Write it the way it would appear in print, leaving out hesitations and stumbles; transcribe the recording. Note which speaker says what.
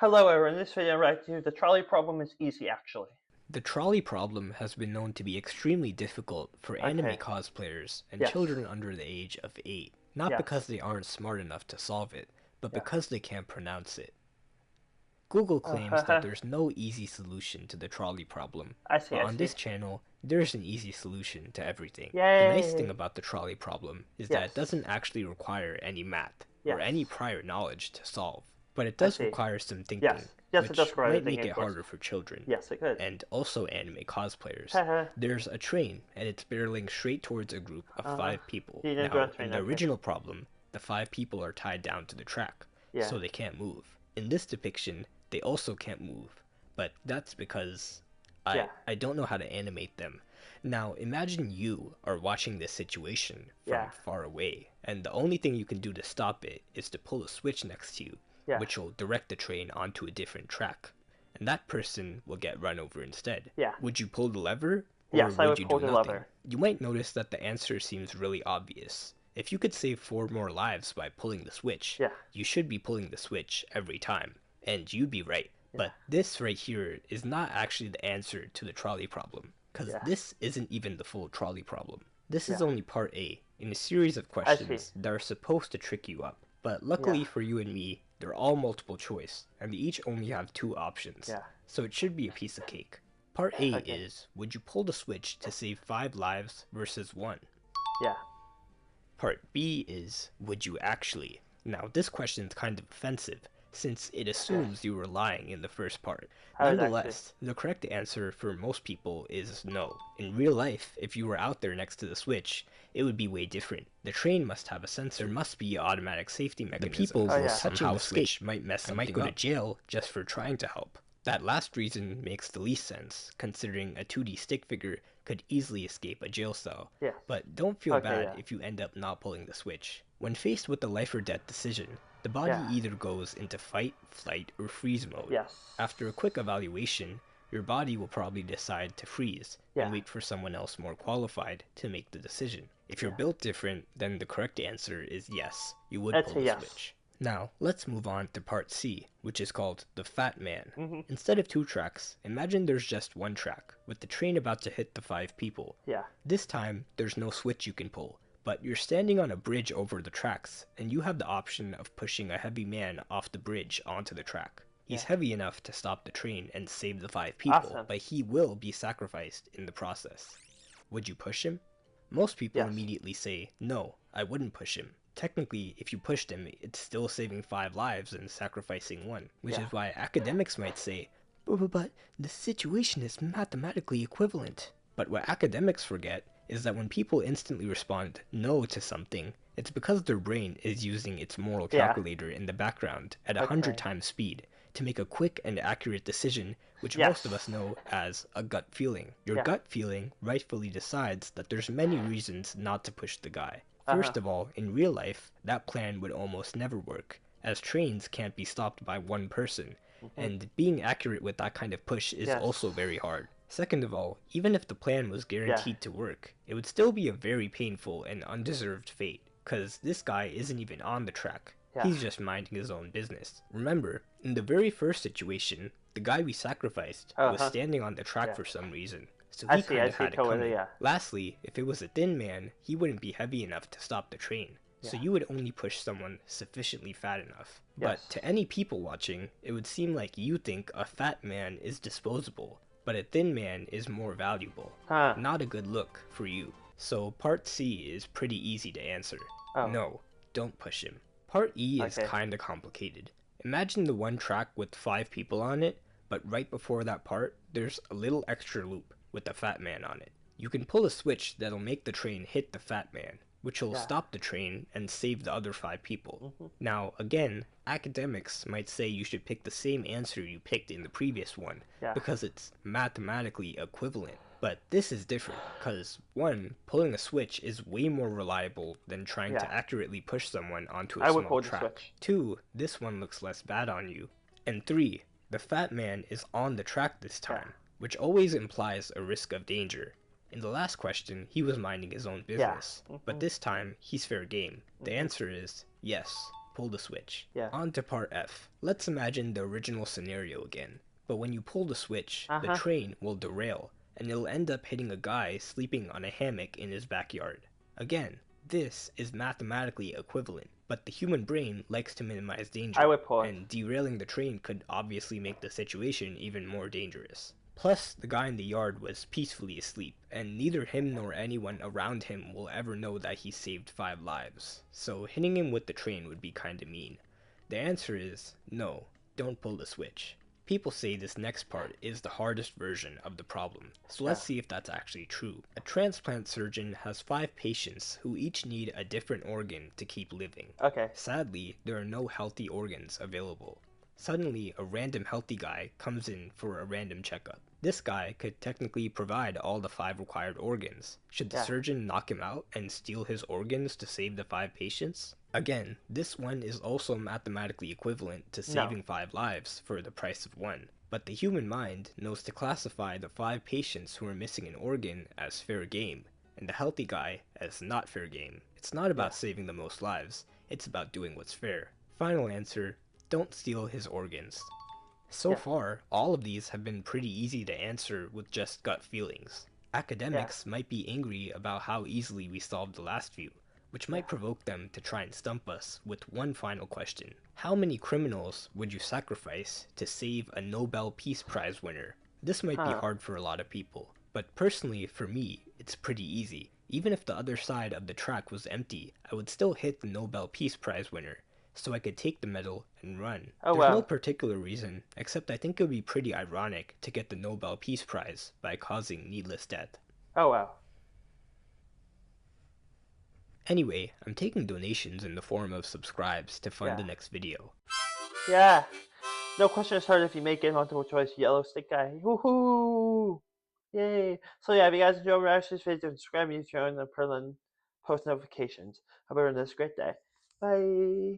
Speaker 1: Hello everyone, in this video right here, the trolley problem is easy actually.
Speaker 2: The trolley problem has been known to be extremely difficult for anime
Speaker 1: Okay,
Speaker 2: cosplayers and
Speaker 1: yes,
Speaker 2: children under the age of 8, not
Speaker 1: yes,
Speaker 2: because they aren't smart enough to solve it, but
Speaker 1: yes.
Speaker 2: because they can't pronounce it. Google claims that
Speaker 1: Haha,
Speaker 2: there's no easy solution to the trolley problem,
Speaker 1: I see,
Speaker 2: but
Speaker 1: I
Speaker 2: on
Speaker 1: see.
Speaker 2: this channel, there's an easy solution to everything. The nice thing
Speaker 1: Yay!
Speaker 2: about the trolley problem is that
Speaker 1: Yes,
Speaker 2: it doesn't actually require any math or
Speaker 1: yes,
Speaker 2: any prior knowledge to solve, but it
Speaker 1: I
Speaker 2: does
Speaker 1: see.
Speaker 2: require some thinking,
Speaker 1: Yes, yes it does
Speaker 2: which
Speaker 1: require the
Speaker 2: might
Speaker 1: thinking
Speaker 2: make
Speaker 1: of
Speaker 2: it
Speaker 1: course.
Speaker 2: harder for children
Speaker 1: Yes, it could.
Speaker 2: and also anime cosplayers.
Speaker 1: Haha,
Speaker 2: There's a train, and it's barreling straight towards a group of
Speaker 1: uh,
Speaker 2: 5 people.
Speaker 1: you didn't draw a
Speaker 2: Now,
Speaker 1: train,
Speaker 2: in the
Speaker 1: okay.
Speaker 2: original problem, the 5 people are tied down to the track,
Speaker 1: Yeah,
Speaker 2: so they can't move. In this depiction, they also can't move, but that's because I,
Speaker 1: yeah,
Speaker 2: I don't know how to animate them. Now, imagine you are watching this situation from
Speaker 1: yeah,
Speaker 2: far away, and the only thing you can do to stop it is to pull a switch next to you,
Speaker 1: yeah,
Speaker 2: which will direct the train onto a different track, and that person will get run over instead.
Speaker 1: yeah.
Speaker 2: Would you pull the lever, or
Speaker 1: Yes, I
Speaker 2: would
Speaker 1: would
Speaker 2: you
Speaker 1: pull
Speaker 2: do
Speaker 1: the
Speaker 2: nothing?
Speaker 1: lever.
Speaker 2: You might notice that the answer seems really obvious. If you could save 4 more lives by pulling the switch,
Speaker 1: Yeah,
Speaker 2: you should be pulling the switch every time, and you'd be right.
Speaker 1: yeah,
Speaker 2: But this right here is not actually the answer to the trolley problem, because
Speaker 1: yeah,
Speaker 2: this isn't even the full trolley problem. This is
Speaker 1: yeah.
Speaker 2: only part A in a series of
Speaker 1: I see.
Speaker 2: questions that are supposed to trick you up. But
Speaker 1: Yeah,
Speaker 2: luckily for you and me, they're all multiple choice, and they each only have 2 options,
Speaker 1: yeah,
Speaker 2: so it should be a piece of cake. Part A
Speaker 1: okay,
Speaker 2: is, would you pull the switch to save 5 lives versus 1?
Speaker 1: yeah,
Speaker 2: Part B is, would you actually? Now, this question is kind of offensive, since it
Speaker 1: yes.
Speaker 2: assumes you were lying in the first part.
Speaker 1: I would actually.
Speaker 2: Nonetheless, the correct answer for most people is no. In real life, if you were out there next to the switch, it would be way different. The train must have a sensor, there must be an automatic safety mechanism. The people
Speaker 1: Oh
Speaker 2: will
Speaker 1: yeah,
Speaker 2: somehow switch might mess something up. I might go to jail just for trying to help. That last reason makes the least sense, considering a 2D stick figure could easily escape a jail cell.
Speaker 1: yes.
Speaker 2: But don't feel
Speaker 1: Okay,
Speaker 2: bad
Speaker 1: yeah,
Speaker 2: if you end up not pulling the switch. When faced with a life or death decision, the body
Speaker 1: yeah,
Speaker 2: either goes into fight, flight, or freeze mode.
Speaker 1: yes,
Speaker 2: After a quick evaluation, your body will probably decide to freeze and
Speaker 1: yeah,
Speaker 2: wait for someone else more qualified to make the decision. If you're
Speaker 1: yeah.
Speaker 2: built different, then the correct answer is yes, you would
Speaker 1: I'd
Speaker 2: pull
Speaker 1: say
Speaker 2: the
Speaker 1: yes.
Speaker 2: switch. Now, let's move on to part C, which is called the Fat Man.
Speaker 1: Mhm.
Speaker 2: Instead of 2 tracks, imagine there's just 1 track, with the train about to hit the 5 people.
Speaker 1: Yeah.
Speaker 2: This time, there's no switch you can pull, but you're standing on a bridge over the tracks, and you have the option of pushing a heavy man off the bridge onto the track. He's
Speaker 1: Yeah.
Speaker 2: heavy enough to stop the train and save the 5 people,
Speaker 1: Awesome.
Speaker 2: but he will be sacrificed in the process. Would you push him? Most people
Speaker 1: Yes.
Speaker 2: immediately say, no, I wouldn't push him. Technically, if you pushed him, it's still saving 5 lives and sacrificing 1, which
Speaker 1: Yeah.
Speaker 2: is why academics might say, but the situation is mathematically equivalent. But what academics forget is that when people instantly respond no to something, it's because their brain is using its moral
Speaker 1: Yeah.
Speaker 2: calculator in the background at 100
Speaker 1: Okay.
Speaker 2: times speed to make a quick and accurate decision, which
Speaker 1: Yes.
Speaker 2: most of us know as a gut feeling. Your
Speaker 1: Yeah.
Speaker 2: gut feeling rightfully decides that there's many reasons not to push the guy.
Speaker 1: Uh-huh.
Speaker 2: First of all, in real life, that plan would almost never work, as trains can't be stopped by one person,
Speaker 1: Mhm.
Speaker 2: and being accurate with that kind of push is
Speaker 1: Yes.
Speaker 2: also very hard. Second of all, even if the plan was guaranteed to work, it would still be a very painful and undeserved fate, cause this guy isn't even on the track.
Speaker 1: Yeah.
Speaker 2: He's just minding his own business. Remember, in the very first situation, the guy we sacrificed was
Speaker 1: Uh-huh.
Speaker 2: standing on the track
Speaker 1: Yeah.
Speaker 2: for some reason, so
Speaker 1: I
Speaker 2: he
Speaker 1: see,
Speaker 2: kind
Speaker 1: I
Speaker 2: of
Speaker 1: see,
Speaker 2: had it
Speaker 1: totally,
Speaker 2: coming.
Speaker 1: yeah.
Speaker 2: Lastly, if it was a thin man, he wouldn't be heavy enough to stop the train, so
Speaker 1: Yeah.
Speaker 2: you would only push someone sufficiently fat enough. But
Speaker 1: Yes.
Speaker 2: to any people watching, it would seem like you think a fat man is disposable, but a thin man is more valuable.
Speaker 1: Huh.
Speaker 2: Not a good look for you. So part C is pretty easy to answer.
Speaker 1: Oh.
Speaker 2: No, don't push him. Part E is
Speaker 1: Okay.
Speaker 2: kinda complicated. Imagine the 1 track with 5 people on it, but right before that part, there's a little extra loop with the fat man on it. You can pull a switch that'll make the train hit the fat man, which will
Speaker 1: Yeah.
Speaker 2: stop the train and save the other 5 people.
Speaker 1: Mhm.
Speaker 2: Now, again, academics might say you should pick the same answer you picked in the previous one,
Speaker 1: Yeah.
Speaker 2: because it's mathematically equivalent. But this is different, because 1, pulling a switch is way more reliable than trying to
Speaker 1: Yeah.
Speaker 2: accurately push someone onto a
Speaker 1: I would
Speaker 2: small
Speaker 1: pull the
Speaker 2: track.
Speaker 1: switch.
Speaker 2: 2, this one looks less bad on you. And 3, the fat man is on the track this time, which always implies a risk of danger. In the last question, he was minding his own business,
Speaker 1: Mhm.
Speaker 2: but this time, he's fair game. The answer is yes. pull the switch.
Speaker 1: Yeah.
Speaker 2: On to part F. Let's imagine the original scenario again. But when you pull the switch, the
Speaker 1: Uh-huh.
Speaker 2: train will derail, and it'll end up hitting a guy sleeping on a hammock in his backyard. Again, this is mathematically equivalent, but the human brain likes to minimize danger,
Speaker 1: I would pull it.
Speaker 2: and derailing the train could obviously make the situation even more dangerous. Plus, the guy in the yard was peacefully asleep, and neither him nor anyone around him will ever know that he saved 5 lives, so hitting him with the train would be kinda mean. The answer is no, don't pull the switch. People say this next part is the hardest version of the problem, so let's see if that's actually true. A transplant surgeon has 5 patients who each need a different organ to keep living.
Speaker 1: Okay.
Speaker 2: Sadly, there are no healthy organs available. Suddenly, a random healthy guy comes in for a random checkup. This guy could technically provide all the 5 required organs. Should the surgeon knock him out and steal his organs to save the 5 patients? Again, this one is also mathematically equivalent to saving 5 lives for the price of 1. But the human mind knows to classify the 5 patients who are missing an organ as fair game, and the healthy guy as not fair game. It's not about saving the most lives, it's about doing what's fair. Final answer, don't steal his organs. So far, all of these have been pretty easy to answer with just gut feelings. Academics might be angry about how easily we solved the last few, which might provoke them to try and stump us with one final question. How many criminals would you sacrifice to save a Nobel Peace Prize winner? This might be hard for a lot of people, but personally for me, it's pretty easy. Even if the other side of the track was empty, I would still hit the Nobel Peace Prize winner, so I could take the medal and run. There's no particular reason, except I think it would be pretty ironic to get the Nobel Peace Prize by causing needless death.
Speaker 1: Oh wow.
Speaker 2: Anyway, I'm taking donations in the form of subscribes to fund the next video.
Speaker 1: Yeah. No question is hard if you make it multiple choice yellow stick guy. Woohoo! Yay! So yeah, if you guys enjoy watching this video, subscribe and turn on the post notifications. Hope everyone has a great day. Bye.